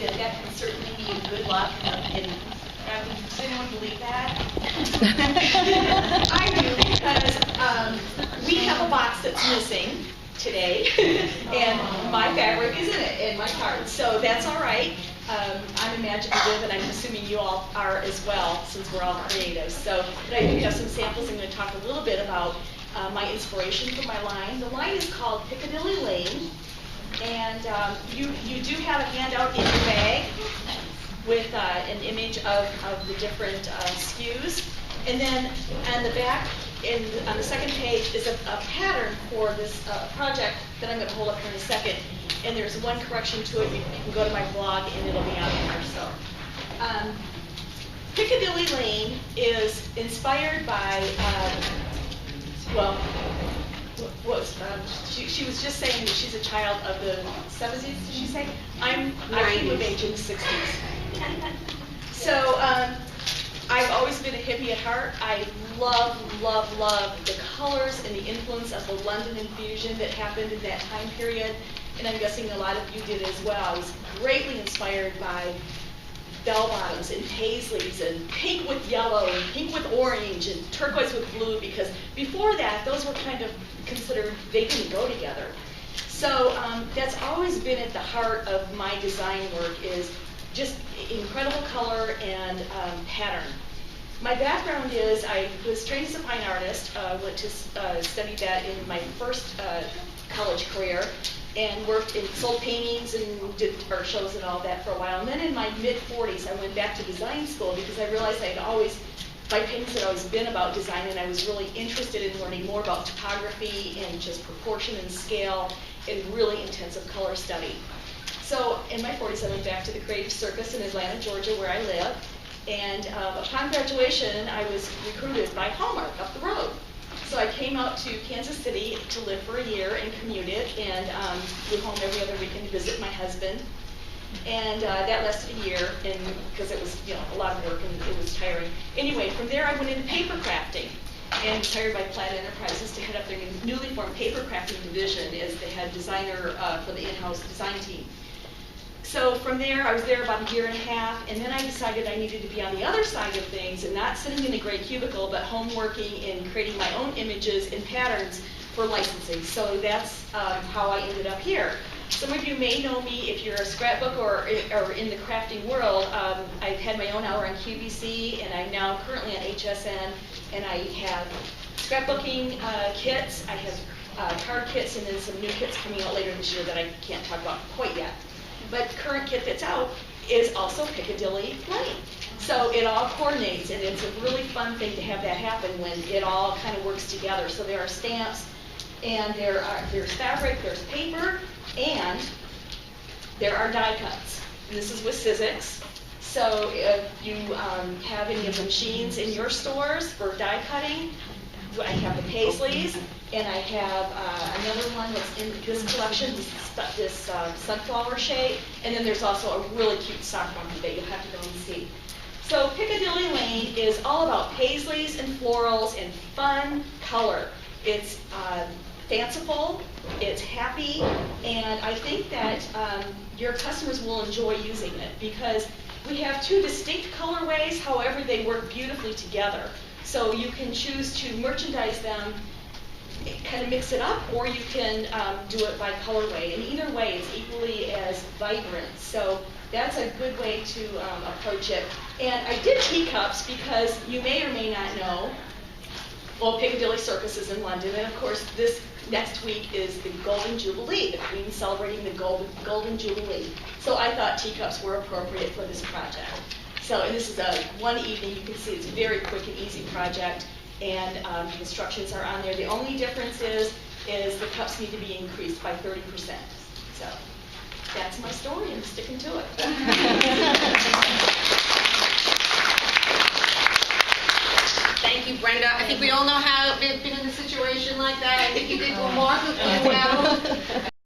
that that can certainly mean good luck. Does anyone believe that? I do, because we have a box that's missing today, and my fabric is in it, and my cards, so that's all right. I'm imaginative, and I'm assuming you all are as well, since we're all creative. So, but I do have some samples. I'm going to talk a little bit about my inspiration for my line. The line is called Piccadilly Lane, and you do have a handout in your bag with an image of the different SKUs. And then on the back, on the second page, is a pattern for this project that I'm going to hold up here in a second. And there's one correction to it. You can go to my blog, and it'll be on there. So, Piccadilly Lane is inspired by, she was just saying that she's a child of the 70s, did she say? I came of age in the 60s. So, I've always been a hippie at heart. I love the colors and the influence of the London infusion that happened in that time period. And I'm guessing a lot of you did as well. I was greatly inspired by bell-bottoms and paisleys and pink with yellow and pink with orange and turquoise with blue, because before that, those were kind of considered, they didn't go together. So that's always been at the heart of my design work, is just incredible color and pattern. My background is I was trained as a fine artist, went to study that in my first college career, and worked in sold paintings and did art shows and all that for a while. And then in my mid-40s, I went back to design school because I realized my paintings had always been about design, and I was really interested in learning more about topography and just proportion and scale and really intensive color study. So in my 40s, I went back to the Creative Circus in Atlanta, Georgia, where I live. And upon graduation, I was recruited by Hallmark up the road. So I came out to Kansas City to live for a year and commuted, and flew home every other weekend to visit my husband. And that lasted a year, and because it was a lot of work and it was tiring. Anyway, from there I went into paper crafting, and was hired by Plaid Enterprises to head up their newly formed paper crafting division as the head designer for the in-house design team. So from there, I was there about a year and a half, and then I decided I needed to be on the other side of things and not sitting in a gray cubicle, but home working and creating my own images and patterns for licensing. So that's how I ended up here. Some of you may know me if you're a scrapbook or in the crafting world. I've had my own hour on QVC, and I'm now currently on HSN, and I have scrapbooking kits. I have card kits, and then some new kits coming out later this year that I can't talk about quite yet. But the current kit that's out is also Piccadilly Lane. So it all coordinates, and it's a really fun thing to have that happen when it all kind of works together. So there are stamps, and there's fabric, there's paper, and there are die cuts. And this is with Sizzix. So if you have any of the machines in your stores for die cutting, I have the paisleys, and I have another one that's in this collection, this sunflower shape, and then there's also a really cute sock monkey that you'll have to go and see. So Piccadilly Lane is all about paisleys and florals and fun color. It's fanciful, it's happy, and I think that your customers will enjoy using it because we have two distinct colorways, however they work beautifully together. So you can choose to merchandise them, kind of mix it up, or you can do it by colorway. And either way, it's equally as vibrant. So that's a good way to approach it. And I did teacups because you may or may not know, well, Piccadilly Circus is in London, and of course this next week is the Golden Jubilee, the Queen celebrating the Golden Jubilee. So I thought teacups were appropriate for this project. So, and this is one evening. You can see it's a very quick and easy project, and the instructions are on there. The only difference is the cups need to be increased by 30%. So that's my story, and I'm sticking to it. Thank you, Brenda. I think we all know how we've been in a situation like that. I think you did remarkably well.